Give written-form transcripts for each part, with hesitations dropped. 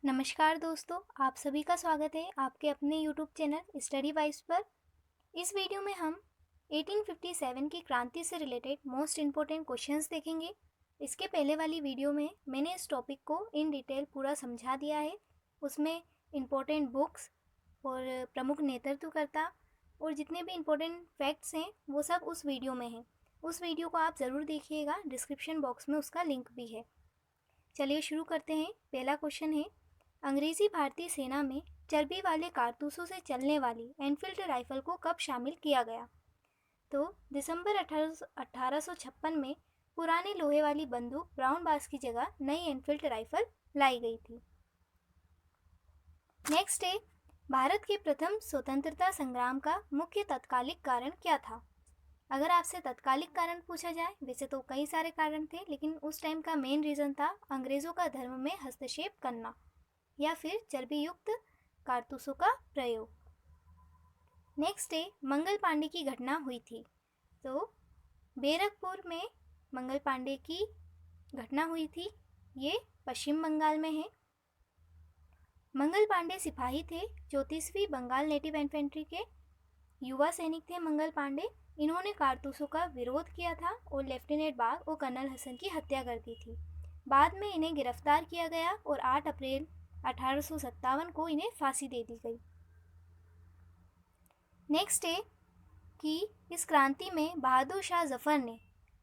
नमस्कार दोस्तों, आप सभी का स्वागत है आपके अपने यूट्यूब चैनल स्टडी वाइज पर। इस वीडियो में हम 1857 की क्रांति से रिलेटेड मोस्ट इम्पोर्टेंट क्वेश्चंस देखेंगे। इसके पहले वाली वीडियो में मैंने इस टॉपिक को इन डिटेल पूरा समझा दिया है। उसमें इम्पोर्टेंट बुक्स और प्रमुख नेतृत्वकर्ता और जितने भी इम्पोर्टेंट फैक्ट्स हैं वो सब उस वीडियो में हैं। उस वीडियो को आप ज़रूर देखिएगा, डिस्क्रिप्शन बॉक्स में उसका लिंक भी है। चलिए शुरू करते हैं। पहला क्वेश्चन है, अंग्रेजी भारतीय सेना में चर्बी वाले कारतूसों से चलने वाली एनफील्ड राइफल को कब शामिल किया गया? तो दिसंबर 1856 में पुराने लोहे वाली बंदूक ब्राउन बास की जगह नई एनफील्ड राइफल लाई गई थी। नेक्स्ट है, भारत के प्रथम स्वतंत्रता संग्राम का मुख्य तत्कालिक कारण क्या था? अगर आपसे तत्कालिक कारण पूछा जाए, वैसे तो कई सारे कारण थे, लेकिन उस टाइम का मेन रीज़न था अंग्रेज़ों का धर्म में हस्तक्षेप करना या फिर चर्बी युक्त कारतूसों का प्रयोग। नेक्स्ट डे मंगल पांडे की घटना हुई थी। तो बैरकपुर में मंगल पांडे की घटना हुई थी, ये पश्चिम बंगाल में है। मंगल पांडे सिपाही थे, 34वीं बंगाल नेटिव इन्फेंट्री के युवा सैनिक थे मंगल पांडे। इन्होंने कारतूसों का विरोध किया था और लेफ्टिनेंट बाग और कर्नल हसन की हत्या कर दी थी। बाद में इन्हें गिरफ्तार किया गया और 8 अप्रैल 1857 को इन्हें फांसी दे दी गई। नेक्स्ट है कि इस क्रांति में बहादुर शाह जफर ने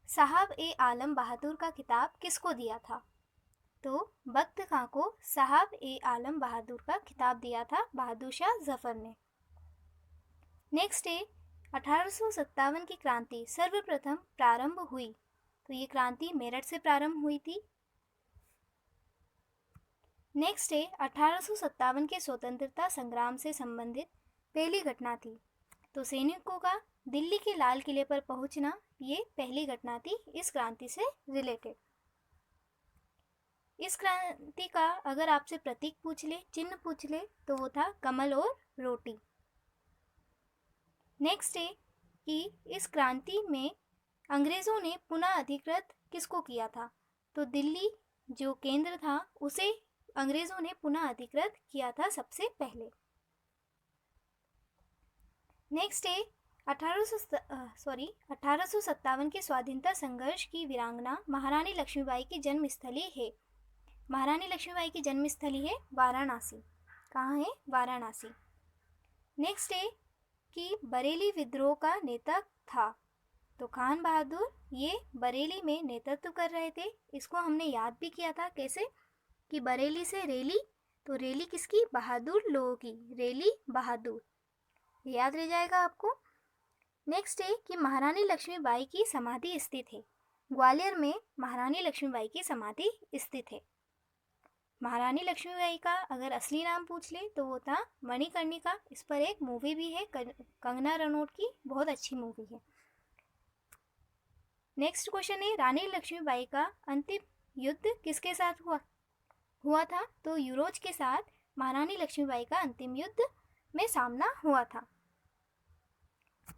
साहब ए आलम बहादुर का खिताब किसको दिया था? तो बख्त खां को साहब ए आलम बहादुर का खिताब दिया था बहादुर शाह जफर ने। नेक्स्ट है, 1857 की क्रांति सर्वप्रथम प्रारंभ हुई। तो ये क्रांति मेरठ से प्रारंभ हुई थी। नेक्स्ट है, 1857 के स्वतंत्रता संग्राम से संबंधित पहली घटना थी। तो सैनिकों का दिल्ली के लाल किले पर पहुंचना, ये पहली घटना थी इस क्रांति से रिलेटेड। इस क्रांति का अगर आपसे प्रतीक पूछ ले, चिन्ह पूछ ले, तो वो था कमल और रोटी। नेक्स्ट है कि इस क्रांति में अंग्रेज़ों ने पुनः अधिकृत किसको किया था? तो दिल्ली जो केंद्र था उसे अंग्रेज़ों ने पुनः अधिकृत किया था सबसे पहले। नेक्स्ट है, 1857 के स्वाधीनता संघर्ष की वीरांगना महारानी लक्ष्मीबाई की जन्मस्थली है। महारानी लक्ष्मीबाई की जन्मस्थली है वाराणसी। कहाँ है? वाराणसी। नेक्स्ट है कि बरेली विद्रोह का नेता था। तो खान बहादुर ये बरेली में नेतृत्व कर रहे थे। इसको हमने याद भी किया था, कैसे कि बरेली से रेली, तो रेली किसकी? बहादुर लोगों की, रेली बहादुर, याद रह जाएगा आपको। नेक्स्ट है कि महारानी लक्ष्मीबाई की समाधि स्थित है। ग्वालियर में महारानी लक्ष्मीबाई की समाधि स्थित है। महारानी लक्ष्मीबाई का अगर असली नाम पूछ ले तो वो था मणिकर्णिका। इस पर एक मूवी भी है कंगना रनौत की, बहुत अच्छी मूवी है। नेक्स्ट क्वेश्चन है, रानी लक्ष्मीबाई का अंतिम युद्ध किसके साथ हुआ था? तो यूरोज के साथ महारानी लक्ष्मीबाई का अंतिम युद्ध में सामना हुआ था।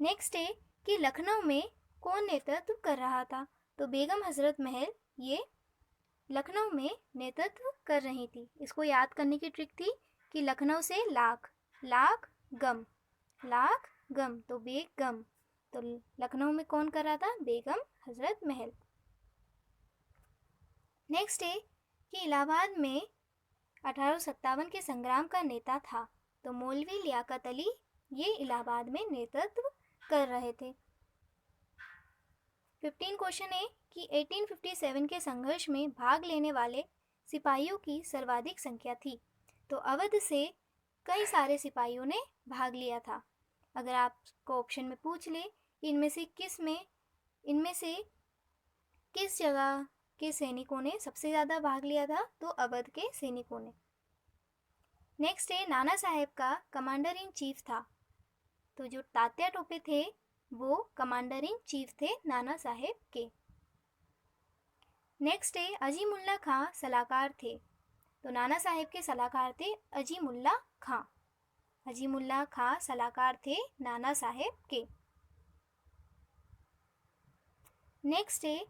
नेक्स्ट है कि लखनऊ में कौन नेतृत्व कर रहा था? तो बेगम हजरत महल ये लखनऊ में नेतृत्व कर रही थी। इसको याद करने की ट्रिक थी कि लखनऊ से लाख, लाख गम, लाख गम, तो बेगम, तो लखनऊ में कौन कर रहा था? बेगम हजरत महल। नेक्स्ट है कि इलाहाबाद में 1857 के संग्राम का नेता था। तो मौलवी लियाकत अली ये इलाहाबाद में नेतृत्व कर रहे थे। 15 क्वेश्चन है कि 1857 के संघर्ष में भाग लेने वाले सिपाहियों की सर्वाधिक संख्या थी। तो अवध से कई सारे सिपाहियों ने भाग लिया था। अगर आपको ऑप्शन में पूछ ले इनमें से किस जगह के सैनिकों ने सबसे ज़्यादा भाग लिया था, तो अवध के सैनिकों ने। नेक्स्ट है, नाना साहेब का कमांडर इन चीफ था। तो जो तात्या टोपे थे वो कमांडर इन चीफ थे नाना साहेब के। नेक्स्ट है, अजीमुल्ला खां सलाहकार थे। तो नाना साहेब के सलाहकार थे अजीमुल्ला खां। अजीमुल्ला खां सलाहकार थे नाना साहेब के। नेक्स्ट है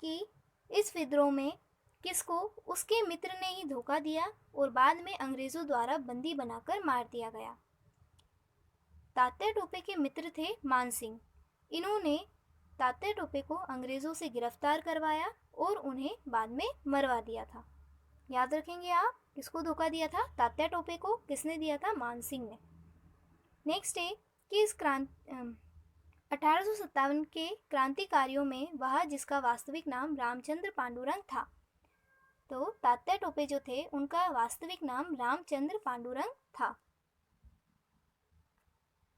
कि इस विद्रोह में किसको? उसके मित्र ने ही धोखा दिया और बाद में अंग्रेजों द्वारा बंदी बनाकर मार दिया गया। तात्या टोपे के मित्र थे मान सिंह। इन्होंने तात्या टोपे को अंग्रेजों से गिरफ्तार करवाया और उन्हें बाद में मरवा दिया था। याद रखेंगे आप, किसको धोखा दिया था? तात्या टोपे को। किसने दिया था? मान सिंह ने। नेक्स्ट है कि इस 1857 के क्रांतिकारियों में वह जिसका वास्तविक नाम रामचंद्र पांडुरंग था। तो तात्या टोपे जो थे उनका वास्तविक नाम रामचंद्र पांडुरंग था।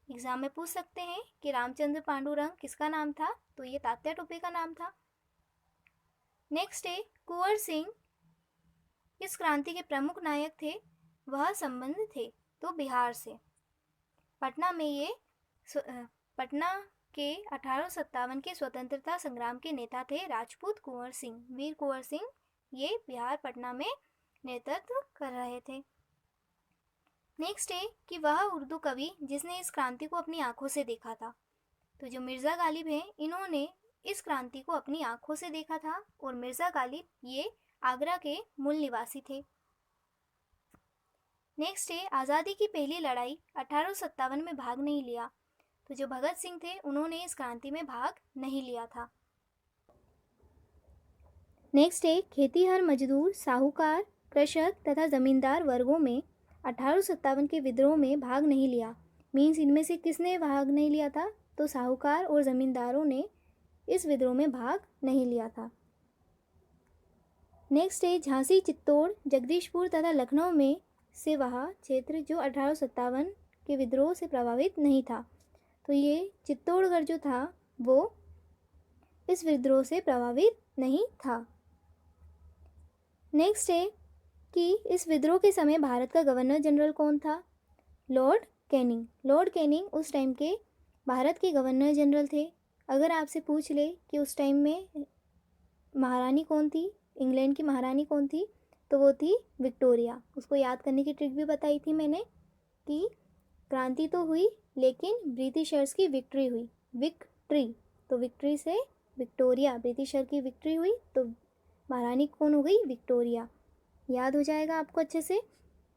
एग्जाम में पूछ सकते हैं कि रामचंद्र पांडुरंग किसका नाम था? तो ये तात्या टोपे का नाम था। नेक्स्ट है कुंवर सिंह इस क्रांति के प्रमुख नायक थे। वह संबंध थे तो बिहार से। पटना के 1857 के स्वतंत्रता संग्राम के नेता थे राजपूत कुंवर सिंह, वीर कुंवर सिंह। ये बिहार पटना में नेतृत्व कर रहे थे। नेक्स्ट है कि वह उर्दू कवि जिसने इस क्रांति को अपनी आंखों से देखा था। तो जो मिर्ज़ा गालिब हैं, इन्होंने इस क्रांति को अपनी आंखों से देखा था और मिर्ज़ा गालिब ये आगरा के मूल निवासी थे। नेक्स्ट है आज़ादी की पहली लड़ाई 1857 में भाग नहीं लिया। तो जो भगत सिंह थे उन्होंने इस क्रांति में भाग नहीं लिया था। नेक्स्ट है खेतीहर मजदूर, साहूकार, कृषक तथा जमींदार वर्गों में 1857 के विद्रोह में भाग नहीं लिया। मीन्स इनमें से किसने भाग नहीं लिया था? तो साहूकार और जमींदारों ने इस विद्रोह में भाग नहीं लिया था। नेक्स्ट है झांसी, चित्तौड़, जगदीशपुर तथा लखनऊ में से वह क्षेत्र जो 1857 के विद्रोह से प्रभावित नहीं था। तो ये चित्तौड़गढ़ जो था वो इस विद्रोह से प्रभावित नहीं था। नेक्स्ट है कि इस विद्रोह के समय भारत का गवर्नर जनरल कौन था? Lord Canning. लॉर्ड कैनिंग उस टाइम के भारत के गवर्नर जनरल थे। अगर आपसे पूछ ले कि उस टाइम में महारानी कौन थी, इंग्लैंड की महारानी कौन थी, तो वो थी विक्टोरिया। उसको याद करने की ट्रिक भी बताई थी मैंने कि क्रांति तो हुई लेकिन ब्रिटिशर्स की विक्ट्री हुई। विक्ट्री, तो विक्ट्री से विक्टोरिया, ब्रिटिशर की विक्ट्री हुई तो महारानी कौन हो गई? विक्टोरिया। याद हो जाएगा आपको अच्छे से।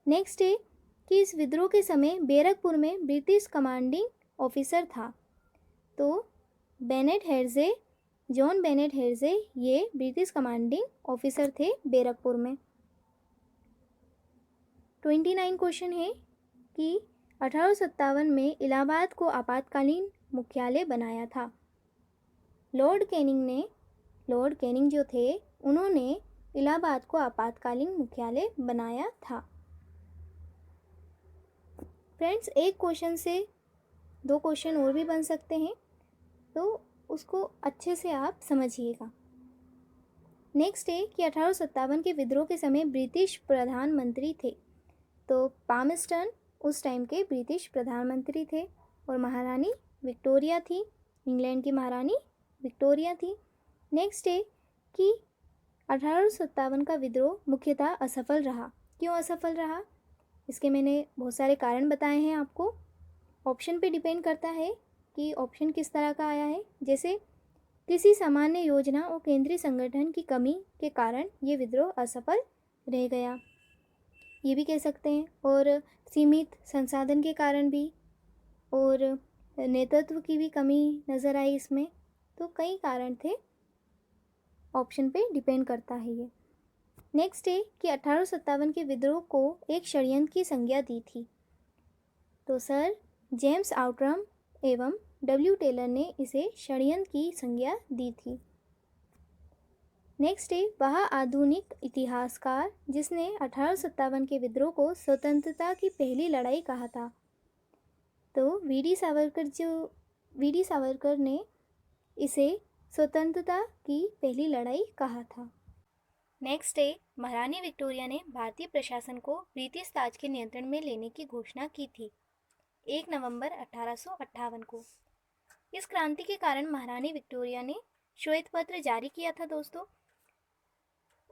नेक्स्ट है कि इस विद्रोह के समय बैरकपुर में ब्रिटिश कमांडिंग ऑफिसर था। तो बेनेट हेड्जे, जॉन बेनेट हेड्जे ये ब्रिटिश कमांडिंग ऑफिसर थे बैरकपुर में। 29 क्वेश्चन है कि 1857 में इलाहाबाद को आपातकालीन मुख्यालय बनाया था। लॉर्ड कैनिंग जो थे उन्होंने इलाहाबाद को आपातकालीन मुख्यालय बनाया था। फ्रेंड्स, एक क्वेश्चन से 2 क्वेश्चन और भी बन सकते हैं, तो उसको अच्छे से आप समझिएगा। नेक्स्ट है कि 1857 के विद्रोह के समय ब्रिटिश प्रधानमंत्री थे। तो पामस्टन उस टाइम के ब्रिटिश प्रधानमंत्री थे और महारानी विक्टोरिया थी। इंग्लैंड की महारानी विक्टोरिया थी। नेक्स्ट है कि 1857 का विद्रोह मुख्यतः असफल रहा। क्यों असफल रहा? इसके मैंने बहुत सारे कारण बताए हैं आपको। ऑप्शन पे डिपेंड करता है कि ऑप्शन किस तरह का आया है। जैसे किसी सामान्य योजना और केंद्रीय संगठन की कमी के कारण ये विद्रोह असफल रह गया, ये भी कह सकते हैं। और सीमित संसाधन के कारण भी, और नेतृत्व की भी कमी नज़र आई इसमें। तो कई कारण थे, ऑप्शन पे डिपेंड करता है ये। नेक्स्ट है कि 1857 के विद्रोह को एक षड्यंत्र की संज्ञा दी थी। तो सर जेम्स आउटरम एवं डब्ल्यू टेलर ने इसे षड्यंत्र की संज्ञा दी थी। नेक्स्ट है वह आधुनिक इतिहासकार जिसने 1857 के विद्रोह को स्वतंत्रता की पहली लड़ाई कहा था। तो वीडी सावरकर ने इसे स्वतंत्रता की पहली लड़ाई कहा था। नेक्स्ट है महारानी विक्टोरिया ने भारतीय प्रशासन को ब्रिटिश ताज के नियंत्रण में लेने की घोषणा की थी 1 नवंबर 1858 को। इस क्रांति के कारण महारानी विक्टोरिया ने श्वेत पत्र जारी किया था दोस्तों,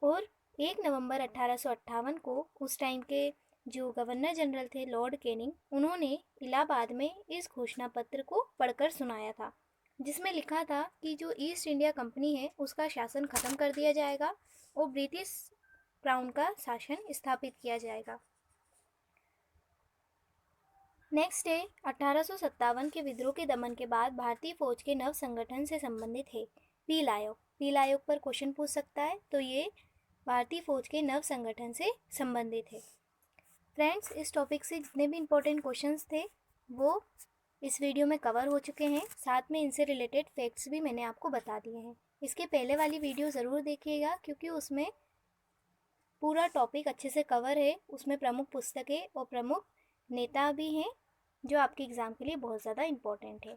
और 1 नवंबर 1858 को उस टाइम के जो गवर्नर जनरल थे लॉर्ड कैनिंग, उन्होंने इलाहाबाद में इस घोषणा पत्र को पढ़कर सुनाया था, जिसमें लिखा था कि जो ईस्ट इंडिया कंपनी है उसका शासन खत्म कर दिया जाएगा और ब्रिटिश क्राउन का शासन स्थापित किया जाएगा। नेक्स्ट डे 1857 के विद्रोह के दमन के बाद भारतीय फौज के नव संगठन से संबंधित है पील आयोग। पील आयोग पर क्वेश्चन पूछ सकता है, तो ये भारतीय फौज के नव संगठन से संबंधित है। फ्रेंड्स, इस टॉपिक से जितने भी इम्पोर्टेंट क्वेश्चंस थे वो इस वीडियो में कवर हो चुके हैं। साथ में इनसे रिलेटेड फैक्ट्स भी मैंने आपको बता दिए हैं। इसके पहले वाली वीडियो ज़रूर देखिएगा, क्योंकि उसमें पूरा टॉपिक अच्छे से कवर है। उसमें प्रमुख पुस्तकें और प्रमुख नेता भी हैं जो आपके एग्ज़ाम के लिए बहुत ज़्यादा इम्पोर्टेंट है।